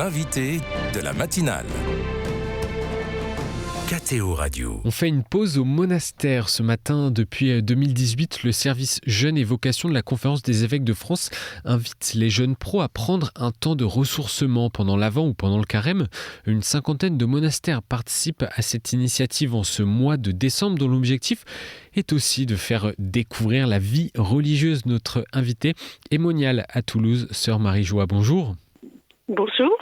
l'invité de la matinale. KTO Radio. On fait une pause au monastère ce matin. Depuis 2018, le service Jeunes et Vocations de la Conférence des évêques de France invite les jeunes pros à prendre un temps de ressourcement pendant l'Avent ou pendant le Carême. Une cinquantaine de monastères participent à cette initiative en ce mois de décembre, dont l'objectif est aussi de faire découvrir la vie religieuse. Notre invitée est moniale à Toulouse, sœur Marie-Joie. Bonjour. Bonjour.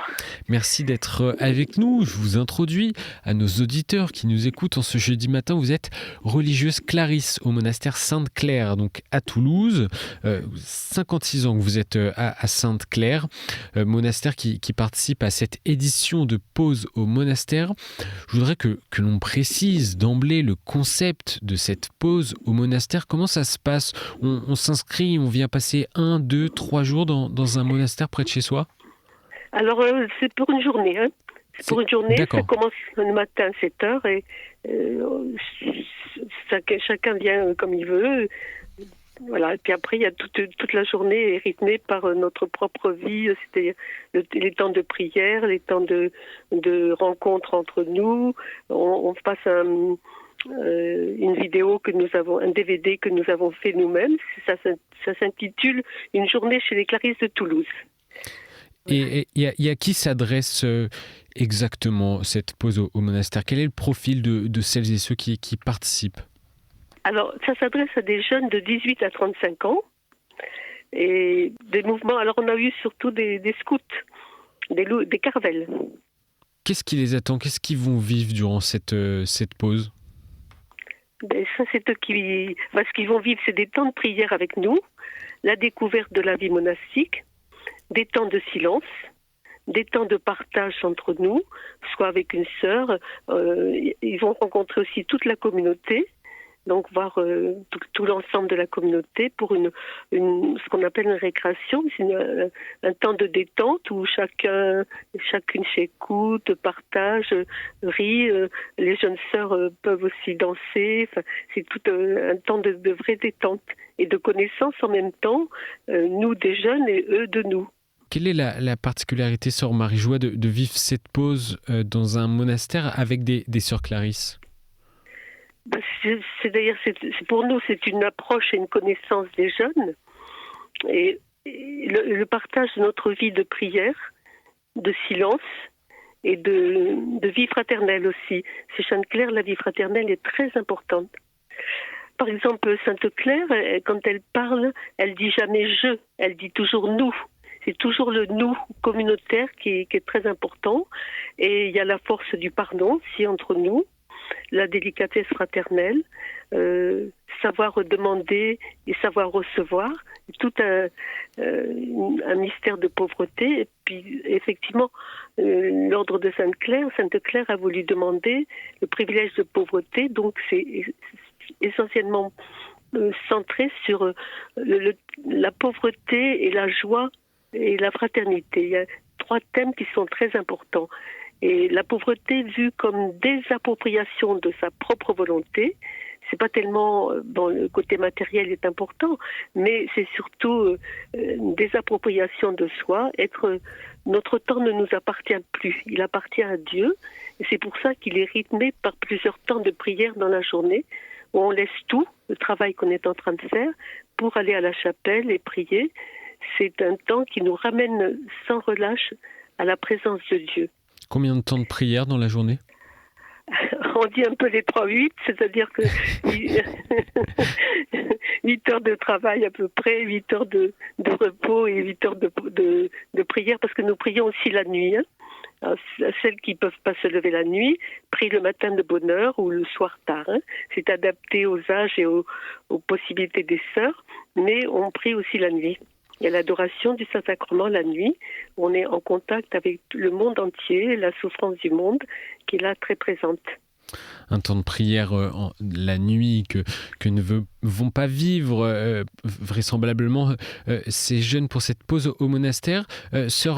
Merci d'être avec nous. Je vous introduis à nos auditeurs qui nous écoutent en ce jeudi matin. Vous êtes religieuse Clarisse au monastère Sainte-Claire, donc à Toulouse. 56 ans que vous êtes à Sainte-Claire, monastère qui participe à cette édition de pause au monastère. Je voudrais que l'on précise d'emblée le concept de cette pause au monastère. Comment ça se passe ? On s'inscrit, on vient passer 1, 2, 3 jours dans un monastère près de chez soi ? Alors, c'est pour une journée. C'est pour une journée, D'accord. Ça commence le matin à 7h et chacun vient comme il veut. Voilà. Et puis après, il y a toute la journée est rythmée par notre propre vie, c'est-à-dire les temps de prière, les temps de rencontre entre nous. On passe une vidéo que nous avons, un DVD que nous avons fait nous-mêmes. Ça s'intitule « Une journée chez les Clarisses de Toulouse ». Et à qui s'adresse exactement cette pause au monastère ? Quel est le profil de celles et ceux qui participent ? Alors, ça s'adresse à des jeunes de 18 à 35 ans et des mouvements. Alors, on a eu surtout des scouts, des carvels. Qu'est-ce qui les attend ? Qu'est-ce qu'ils vont vivre durant cette pause ? Ça, c'est eux ce qu'ils vont vivre, c'est des temps de prière avec nous, la découverte de la vie monastique, des temps de silence, des temps de partage entre nous, soit avec une sœur. Ils vont rencontrer aussi toute la communauté, donc voir tout l'ensemble de la communauté pour ce qu'on appelle une récréation. C'est un temps de détente où chacune s'écoute, partage, rit. Les jeunes sœurs peuvent aussi danser. Enfin, c'est tout un temps de vraie détente et de connaissance en même temps, nous des jeunes et eux de nous. Quelle est la particularité, sœur Marie-Joie, de vivre cette pause dans un monastère avec des sœurs Clarisse ? Pour nous, c'est une approche et une connaissance des jeunes et le partage de notre vie de prière, de silence et de vie fraternelle aussi. Chez Sainte-Claire, la vie fraternelle est très importante. Par exemple, Sainte-Claire, quand elle parle, elle dit jamais « je », elle dit toujours « nous ». C'est toujours le nous communautaire qui est très important. Et il y a la force du pardon, si entre nous, la délicatesse fraternelle, savoir demander et savoir recevoir, tout un mystère de pauvreté. Et puis, effectivement, l'ordre de Sainte-Claire a voulu demander le privilège de pauvreté. Donc, c'est essentiellement centré sur la pauvreté et la joie et la fraternité. Il y a 3 thèmes qui sont très importants. Et la pauvreté vue comme désappropriation de sa propre volonté, c'est pas tellement le côté matériel est important, mais c'est surtout une désappropriation de soi. Notre temps ne nous appartient plus, il appartient à Dieu. Et c'est pour ça qu'il est rythmé par plusieurs temps de prière dans la journée, où on laisse tout, le travail qu'on est en train de faire, pour aller à la chapelle et prier. C'est un temps qui nous ramène sans relâche à la présence de Dieu. Combien de temps de prière dans la journée ? On dit un peu les 3-8, c'est-à-dire que 8 heures de travail à peu près, 8 heures de repos et 8 heures de prière, parce que nous prions aussi la nuit. Alors, celles qui ne peuvent pas se lever la nuit, prient le matin de bonne heure ou le soir tard. C'est adapté aux âges et aux possibilités des sœurs, mais on prie aussi la nuit. Il y a l'adoration du Saint-Sacrement la nuit, où on est en contact avec le monde entier, la souffrance du monde, qui est là très présente. Un temps de prière la nuit que ne vont pas vivre vraisemblablement ces jeunes pour cette pause au monastère. Sœur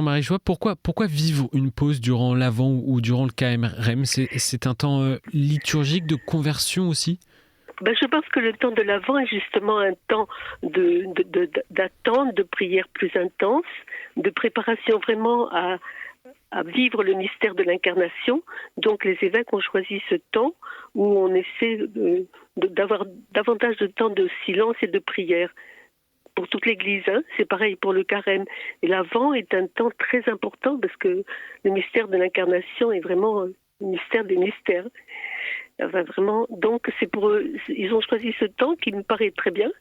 Marie-Joie, pourquoi vivre une pause durant l'Avent ou durant le Carême ? C'est un temps liturgique de conversion aussi ? Je pense que le temps de l'Avent est justement un temps d'attente, de prière plus intense, de préparation vraiment à vivre le mystère de l'incarnation. Donc les évêques ont choisi ce temps où on essaie d'avoir davantage de temps de silence et de prière. Pour toute l'Église, c'est pareil pour le carême. Et l'Avent est un temps très important parce que le mystère de l'incarnation est vraiment le mystère des mystères. Enfin, vraiment, donc c'est pour eux, ils ont choisi ce temps qui me paraît très bien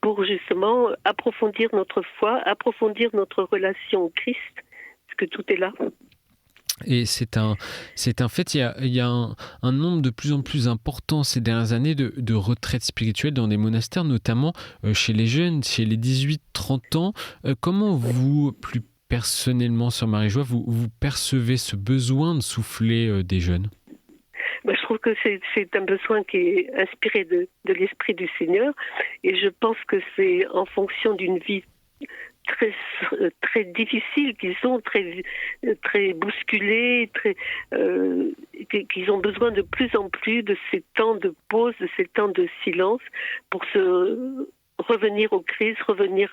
pour justement approfondir notre foi, approfondir notre relation au Christ, parce que tout est là. Et c'est un fait, il y a un nombre de plus en plus important ces dernières années de retraites spirituelles dans des monastères, notamment chez les jeunes, chez les 18-30 ans. Comment vous, plus personnellement, Sœur Marie-Joie, vous percevez ce besoin de souffler des jeunes ? Je trouve que c'est un besoin qui est inspiré de l'Esprit du Seigneur, et je pense que c'est en fonction d'une vie très très difficile qu'ils ont, très bousculés, qu'ils ont besoin de plus en plus de ces temps de pause, de ces temps de silence pour se revenir au Christ, revenir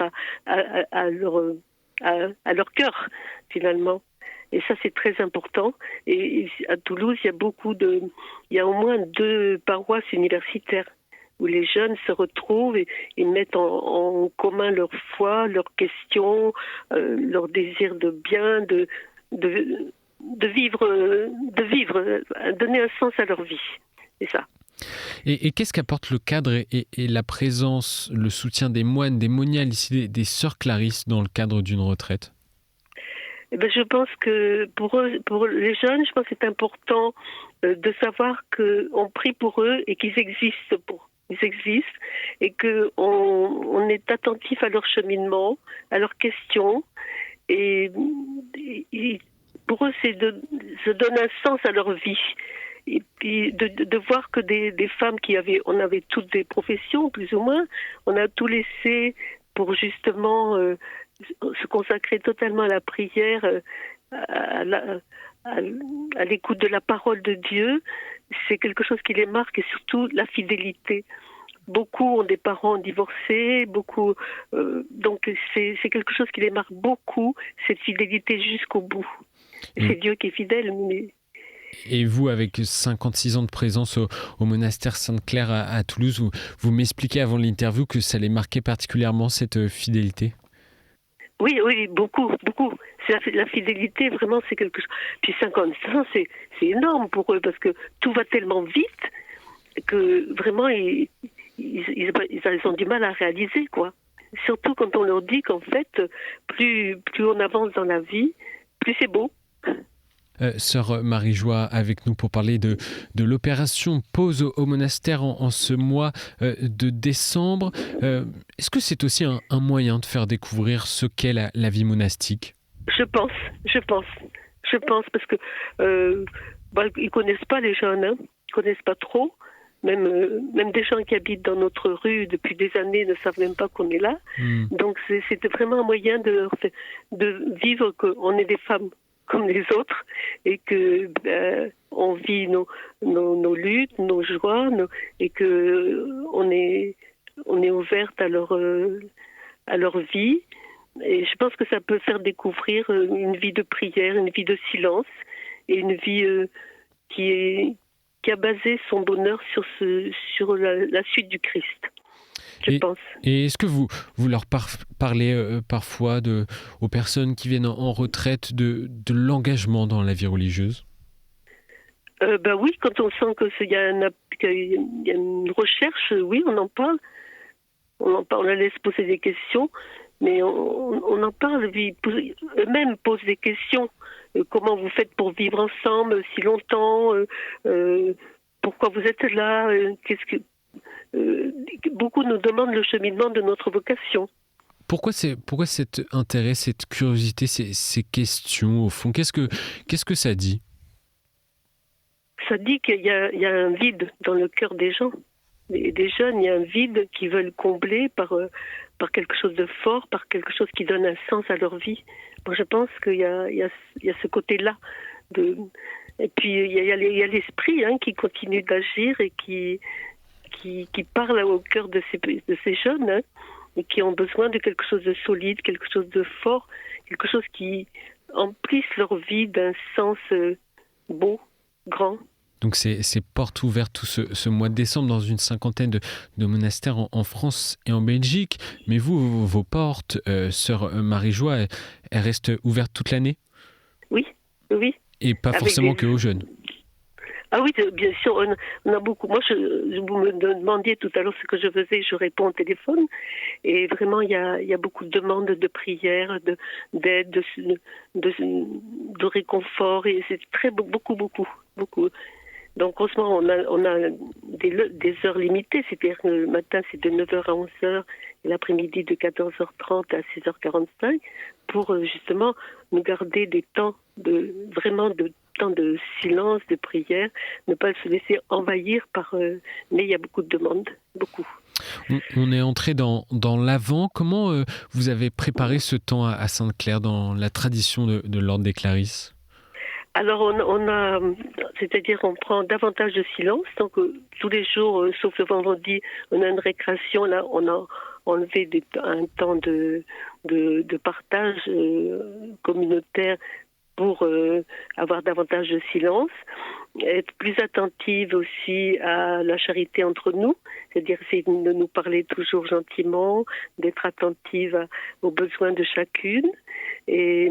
à leur cœur finalement. Et ça, c'est très important. Et à Toulouse, il y a au moins 2 paroisses universitaires où les jeunes se retrouvent et mettent en commun leur foi, leurs questions, leur désir de bien, de vivre, donner un sens à leur vie. C'est ça. Et qu'est-ce qu'apporte le cadre et la présence, le soutien des moines, des moniales, ici des sœurs Clarisses dans le cadre d'une retraite ? Je pense que pour les jeunes, je pense que c'est important de savoir qu'on prie pour eux et qu'ils existent et qu'on est attentif à leur cheminement, à leurs questions. Et pour eux, c'est de se donner un sens à leur vie. Et puis de voir que des femmes on avait toutes des professions, plus ou moins, on a tout laissé pour justement se consacrer totalement à la prière, à l'écoute de la parole de Dieu. C'est quelque chose qui les marque, et surtout la fidélité. Beaucoup ont des parents divorcés, donc c'est quelque chose qui les marque beaucoup, cette fidélité jusqu'au bout. Et c'est Dieu qui est fidèle. Et vous, avec 56 ans de présence au monastère Sainte-Claire à Toulouse, vous m'expliquez avant l'interview que ça les marquait particulièrement, cette fidélité ? Oui, beaucoup. La fidélité, vraiment, c'est quelque chose. Puis 55 ans, c'est énorme pour eux, parce que tout va tellement vite que vraiment, ils ont du mal à réaliser, quoi. Surtout quand on leur dit qu'en fait, plus on avance dans la vie, plus c'est beau. Sœur Marie-Joie avec nous pour parler de l'opération Pause au monastère en ce mois de décembre. Est-ce que c'est aussi un moyen de faire découvrir ce qu'est la vie monastique ? Je pense, parce que ils connaissent pas les jeunes, ils connaissent pas trop. Même des gens qui habitent dans notre rue depuis des années ne savent même pas qu'on est là. Donc c'était vraiment un moyen de vivre qu'on est des femmes comme les autres, et que on vit nos luttes, nos joies, et que on est ouverte à leur vie. Et je pense que ça peut faire découvrir une vie de prière, une vie de silence, et une vie qui a basé son bonheur sur la suite du Christ. Je pense. Et est-ce que vous leur parlez parfois aux personnes qui viennent en retraite de l'engagement dans la vie religieuse ? Oui, quand on sent qu'il y a une recherche, oui, on en parle. On la laisse poser des questions, mais on en parle. Eux-mêmes posent des questions. Comment vous faites pour vivre ensemble si longtemps ? Pourquoi vous êtes là ? Beaucoup nous demandent le cheminement de notre vocation. Pourquoi cet intérêt, cette curiosité, ces questions au fond ? Qu'est-ce que ça dit ? Ça dit qu'il y a un vide dans le cœur des gens. Des jeunes, il y a un vide qu'ils veulent combler par quelque chose de fort, par quelque chose qui donne un sens à leur vie. Moi, je pense qu'il y a ce côté-là. Et puis, il y a l'esprit qui continue d'agir et qui qui parle au cœur de ces jeunes, hein, et qui ont besoin de quelque chose de solide, quelque chose de fort, quelque chose qui emplisse leur vie d'un sens beau, grand. Donc c'est portes ouvertes tout ce mois de décembre dans une cinquantaine de monastères en France et en Belgique. Mais vous, vos portes, sœur Marie-Joie, elles restent ouvertes toute l'année ? Oui, oui. Et pas forcément que aux jeunes. Ah oui, bien sûr, on a beaucoup. Moi, vous me demandiez tout à l'heure ce que je faisais, je réponds au téléphone. Et vraiment, il y a beaucoup de demandes de prières, d'aide, de réconfort. Et c'est beaucoup. Donc, en ce moment, on a des heures limitées. C'est-à-dire que le matin, c'est de 9h à 11h, et l'après-midi, de 14h30 à 6h45, pour justement nous garder des temps de silence, de prière, ne pas se laisser envahir par... mais il y a beaucoup de demandes, beaucoup. On est entré dans l'Avent. Comment vous avez préparé ce temps à Sainte-Claire dans la tradition de l'Ordre des Clarisses ? Alors, on prend davantage de silence. Donc, tous les jours, sauf le vendredi, on a une récréation. Là, on a enlevé un temps de partage communautaire pour avoir davantage de silence, être plus attentive aussi à la charité entre nous, c'est-à-dire essayer de nous parler toujours gentiment, d'être attentive aux besoins de chacune, et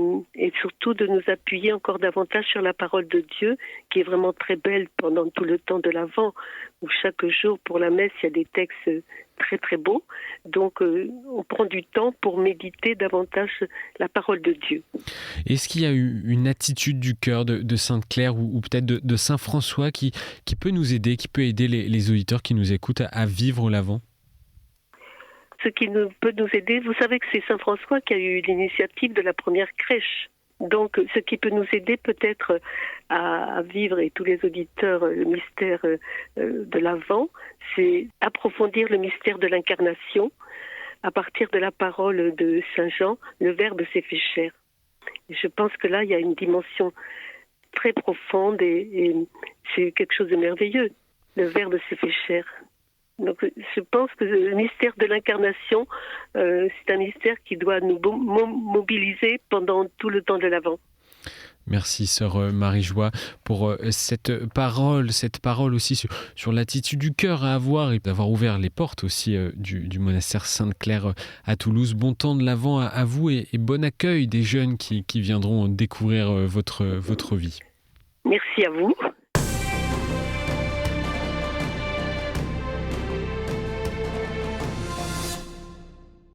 surtout de nous appuyer encore davantage sur la parole de Dieu, qui est vraiment très belle pendant tout le temps de l'Avent, où chaque jour pour la messe, il y a des textes très très beaux. Donc on prend du temps pour méditer davantage la parole de Dieu. Est-ce qu'il y a eu une attitude du cœur de Sainte-Claire ou peut-être de Saint-François qui peut nous aider, qui peut aider les auditeurs qui nous écoutent à vivre l'Avent ? Ce qui peut nous aider, vous savez que c'est Saint-François qui a eu l'initiative de la première crèche. Donc, ce qui peut nous aider peut-être à vivre, et tous les auditeurs, le mystère de l'Avent, c'est approfondir le mystère de l'incarnation à partir de la parole de Saint Jean, le Verbe s'est fait chair. Et je pense que là, il y a une dimension très profonde et c'est quelque chose de merveilleux. Le Verbe s'est fait chair. Donc, je pense que le mystère de l'incarnation, c'est un mystère qui doit nous mobiliser pendant tout le temps de l'Avent. Merci, sœur Marie-Joie, pour cette parole aussi sur l'attitude du cœur à avoir et d'avoir ouvert les portes aussi du monastère Sainte-Claire à Toulouse. Bon temps de l'Avent à vous et bon accueil des jeunes qui viendront découvrir votre vie. Merci à vous.